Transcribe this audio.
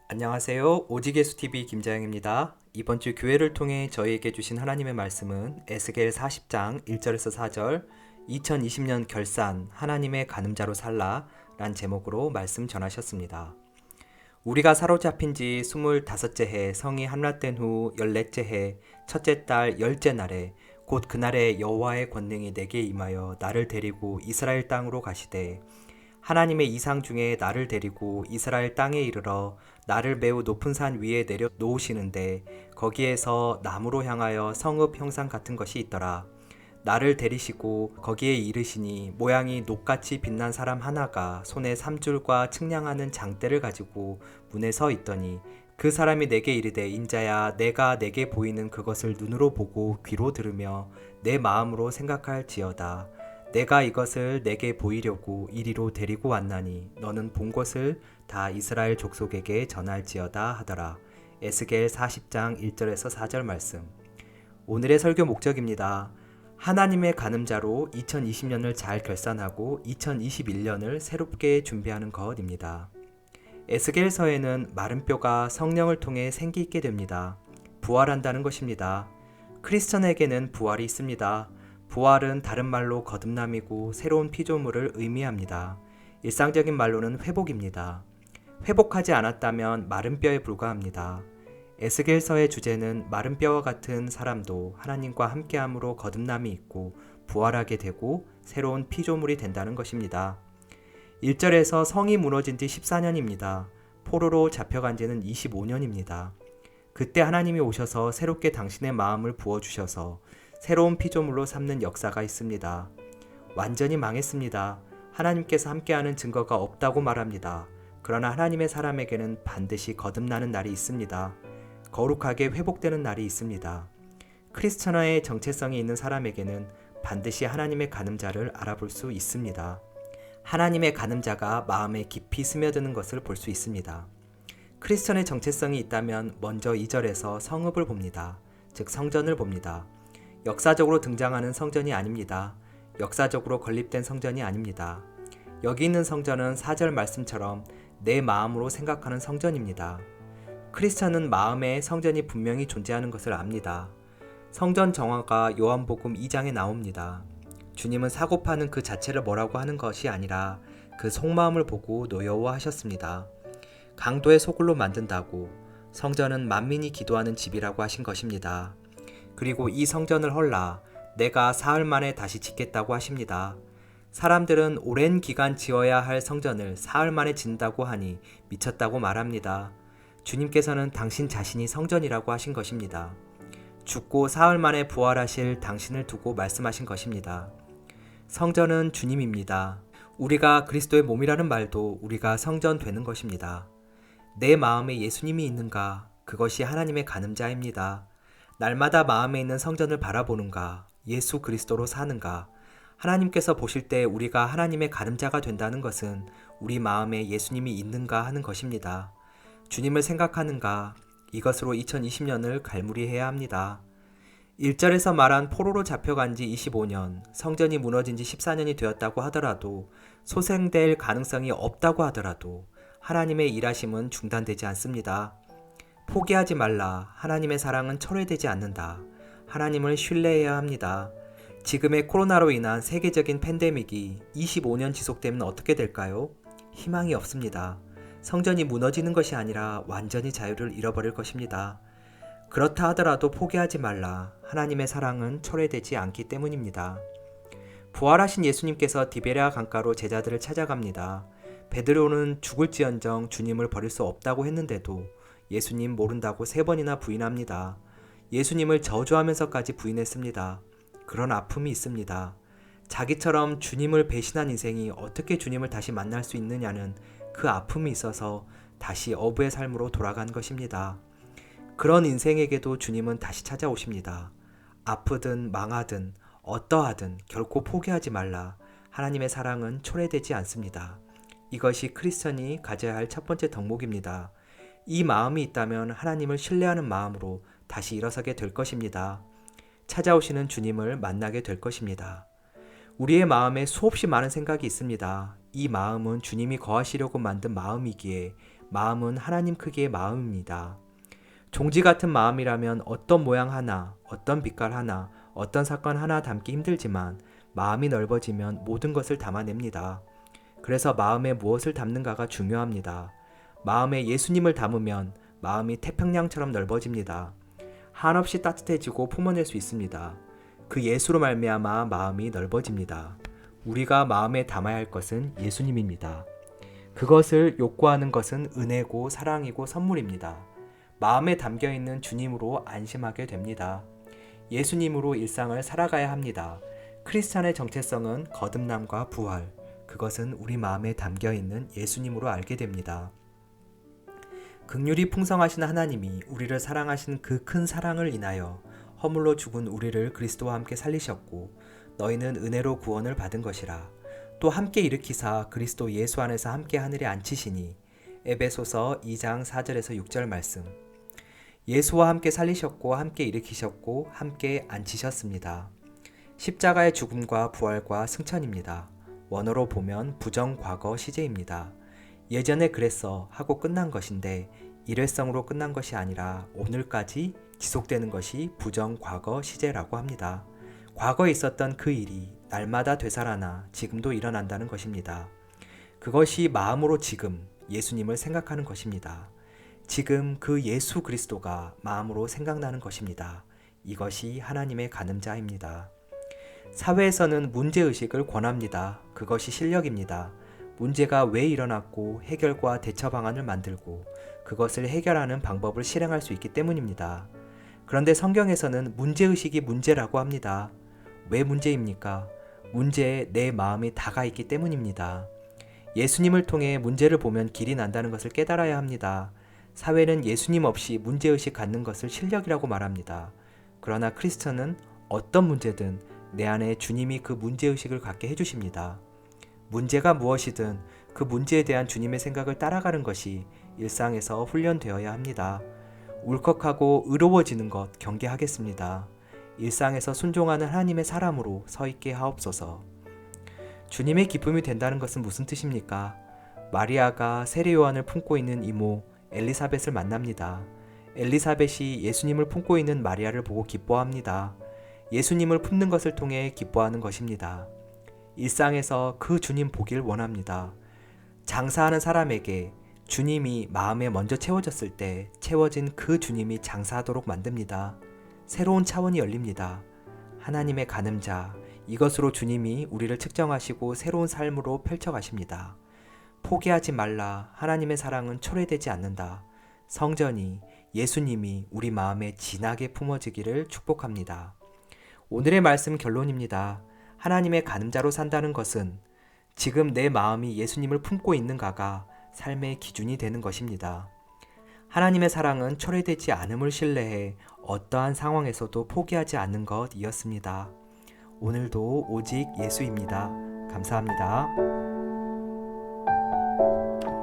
안녕하세요. 오직예수TV 김자영입니다. 이번 주 교회를 통해 저희에게 주신 하나님의 말씀은 에스겔 40장 1절에서 4절 2020년 결산 하나님의 가늠자로 살라 란 제목으로 말씀 전하셨습니다. 우리가 사로잡힌 지 25째 해 성이 함락된 후 14째 해 첫째 달 10째 날에 곧 그날에 여호와의 권능이 내게 임하여 나를 데리고 이스라엘 땅으로 가시되 하나님의 이상 중에 나를 데리고 이스라엘 땅에 이르러 나를 매우 높은 산 위에 내려 놓으시는데 거기에서 나무로 향하여 성읍 형상 같은 것이 있더라. 나를 데리시고 거기에 이르시니 모양이 녹같이 빛난 사람 하나가 손에 삼줄과 측량하는 장대를 가지고 문에 서 있더니 그 사람이 내게 이르되 인자야 내가 내게 보이는 그것을 눈으로 보고 귀로 들으며 내 마음으로 생각할지어다. 내가 이것을 내게 보이려고 이리로 데리고 왔나니 너는 본 것을 다 이스라엘 족속에게 전할지어다 하더라. 에스겔 40장 1절에서 4절 말씀. 오늘의 설교 목적입니다. 하나님의 가늠자로 2020년을 잘 결산하고 2021년을 새롭게 준비하는 것입니다. 에스겔서에는 마른 뼈가 성령을 통해 생기 있게 됩니다. 부활한다는 것입니다. 크리스천에게는 부활이 있습니다. 부활은 다른 말로 거듭남이고 새로운 피조물을 의미합니다. 일상적인 말로는 회복입니다. 회복하지 않았다면 마른 뼈에 불과합니다. 에스겔서의 주제는 마른 뼈와 같은 사람도 하나님과 함께함으로 거듭남이 있고 부활하게 되고 새로운 피조물이 된다는 것입니다. 1절에서 성이 무너진 지 14년입니다. 포로로 잡혀간 지는 25년입니다. 그때 하나님이 오셔서 새롭게 당신의 마음을 부어주셔서 새로운 피조물로 삼는 역사가 있습니다. 완전히 망했습니다. 하나님께서 함께하는 증거가 없다고 말합니다. 그러나 하나님의 사람에게는 반드시 거듭나는 날이 있습니다. 거룩하게 회복되는 날이 있습니다. 크리스천화의 정체성이 있는 사람에게는 반드시 하나님의 가늠자를 알아볼 수 있습니다. 하나님의 가늠자가 마음에 깊이 스며드는 것을 볼 수 있습니다. 크리스천의 정체성이 있다면 먼저 2절에서 성읍을 봅니다. 즉 성전을 봅니다. 역사적으로 등장하는 성전이 아닙니다. 역사적으로 건립된 성전이 아닙니다. 여기 있는 성전은 4절 말씀처럼 내 마음으로 생각하는 성전입니다. 크리스천은 마음에 성전이 분명히 존재하는 것을 압니다. 성전 정화가 요한복음 2장에 나옵니다. 주님은 사고 파는 그 자체를 뭐라고 하는 것이 아니라 그 속마음을 보고 노여워하셨습니다. 강도의 소굴로 만든다고 성전은 만민이 기도하는 집이라고 하신 것입니다. 그리고 이 성전을 헐라 내가 사흘 만에 다시 짓겠다고 하십니다. 사람들은 오랜 기간 지어야 할 성전을 사흘 만에 짓는다고 하니 미쳤다고 말합니다. 주님께서는 당신 자신이 성전이라고 하신 것입니다. 죽고 사흘 만에 부활하실 당신을 두고 말씀하신 것입니다. 성전은 주님입니다. 우리가 그리스도의 몸이라는 말도 우리가 성전 되는 것입니다. 내 마음에 예수님이 있는가? 그것이 하나님의 가늠자입니다. 날마다 마음에 있는 성전을 바라보는가? 예수 그리스도로 사는가? 하나님께서 보실 때 우리가 하나님의 가늠자가 된다는 것은 우리 마음에 예수님이 있는가 하는 것입니다. 주님을 생각하는가? 이것으로 2020년을 갈무리해야 합니다. 1절에서 말한 포로로 잡혀간 지 25년, 성전이 무너진 지 14년이 되었다고 하더라도 소생될 가능성이 없다고 하더라도 하나님의 일하심은 중단되지 않습니다. 포기하지 말라. 하나님의 사랑은 철회되지 않는다. 하나님을 신뢰해야 합니다. 지금의 코로나로 인한 세계적인 팬데믹이 25년 지속되면 어떻게 될까요? 희망이 없습니다. 성전이 무너지는 것이 아니라 완전히 자유를 잃어버릴 것입니다. 그렇다 하더라도 포기하지 말라. 하나님의 사랑은 철회되지 않기 때문입니다. 부활하신 예수님께서 디베랴 강가로 제자들을 찾아갑니다. 베드로는 죽을지언정 주님을 버릴 수 없다고 했는데도 예수님 모른다고 3번이나 부인합니다. 예수님을 저주하면서까지 부인했습니다. 그런 아픔이 있습니다. 자기처럼 주님을 배신한 인생이 어떻게 주님을 다시 만날 수 있느냐는 그 아픔이 있어서 다시 어부의 삶으로 돌아간 것입니다. 그런 인생에게도 주님은 다시 찾아오십니다. 아프든 망하든 어떠하든 결코 포기하지 말라. 하나님의 사랑은 초래되지 않습니다. 이것이 크리스천이 가져야 할 첫 번째 덕목입니다. 이 마음이 있다면 하나님을 신뢰하는 마음으로 다시 일어서게 될 것입니다. 찾아오시는 주님을 만나게 될 것입니다. 우리의 마음에 수없이 많은 생각이 있습니다. 이 마음은 주님이 거하시려고 만든 마음이기에 마음은 하나님 크기의 마음입니다. 종지 같은 마음이라면 어떤 모양 하나, 어떤 빛깔 하나, 어떤 사건 하나 담기 힘들지만 마음이 넓어지면 모든 것을 담아냅니다. 그래서 마음에 무엇을 담는가가 중요합니다. 마음에 예수님을 담으면 마음이 태평양처럼 넓어집니다. 한없이 따뜻해지고 품어낼 수 있습니다. 그 예수로 말미암아 마음이 넓어집니다. 우리가 마음에 담아야 할 것은 예수님입니다. 그것을 욕구하는 것은 은혜고 사랑이고 선물입니다. 마음에 담겨있는 주님으로 안심하게 됩니다. 예수님으로 일상을 살아가야 합니다. 크리스찬의 정체성은 거듭남과 부활, 그것은 우리 마음에 담겨있는 예수님으로 알게 됩니다. 긍휼이 풍성하신 하나님이 우리를 사랑하신 그 큰 사랑을 인하여 허물로 죽은 우리를 그리스도와 함께 살리셨고 너희는 은혜로 구원을 받은 것이라. 또 함께 일으키사 그리스도 예수 안에서 함께 하늘에 앉히시니. 에베소서 2장 4절에서 6절 말씀. 예수와 함께 살리셨고 함께 일으키셨고 함께 앉히셨습니다. 십자가의 죽음과 부활과 승천입니다. 원어로 보면 부정과거 시제입니다. 예전에 그랬어 하고 끝난 것인데 일회성으로 끝난 것이 아니라 오늘까지 지속되는 것이 부정과거 시제라고 합니다. 과거에 있었던 그 일이 날마다 되살아나 지금도 일어난다는 것입니다. 그것이 마음으로 지금 예수님을 생각하는 것입니다. 지금 그 예수 그리스도가 마음으로 생각나는 것입니다. 이것이 하나님의 가늠자입니다. 사회에서는 문제의식을 권합니다. 그것이 실력입니다. 문제가 왜 일어났고 해결과 대처 방안을 만들고 그것을 해결하는 방법을 실행할 수 있기 때문입니다. 그런데 성경에서는 문제의식이 문제라고 합니다. 왜 문제입니까? 문제에 내 마음이 다가 있기 때문입니다. 예수님을 통해 문제를 보면 길이 난다는 것을 깨달아야 합니다. 사회는 예수님 없이 문제의식 갖는 것을 실력이라고 말합니다. 그러나 크리스천은 어떤 문제든 내 안에 주님이 그 문제의식을 갖게 해주십니다. 문제가 무엇이든 그 문제에 대한 주님의 생각을 따라가는 것이 일상에서 훈련되어야 합니다. 울컥하고 의로워지는 것 경계하겠습니다. 일상에서 순종하는 하나님의 사람으로 서 있게 하옵소서. 주님의 기쁨이 된다는 것은 무슨 뜻입니까? 마리아가 세례 요한을 품고 있는 이모 엘리사벳을 만납니다. 엘리사벳이 예수님을 품고 있는 마리아를 보고 기뻐합니다. 예수님을 품는 것을 통해 기뻐하는 것입니다. 일상에서 그 주님 보길 원합니다. 장사하는 사람에게 주님이 마음에 먼저 채워졌을 때 채워진 그 주님이 장사하도록 만듭니다. 새로운 차원이 열립니다. 하나님의 가늠자, 이것으로 주님이 우리를 측정하시고 새로운 삶으로 펼쳐가십니다. 포기하지 말라. 하나님의 사랑은 초래되지 않는다. 성전이 예수님이 우리 마음에 진하게 품어지기를 축복합니다. 오늘의 말씀 결론입니다. 하나님의 가늠자로 산다는 것은 지금 내 마음이 예수님을 품고 있는가가 삶의 기준이 되는 것입니다. 하나님의 사랑은 초래되지 않음을 신뢰해 어떠한 상황에서도 포기하지 않는 것이었습니다. 오늘도 오직 예수입니다. 감사합니다.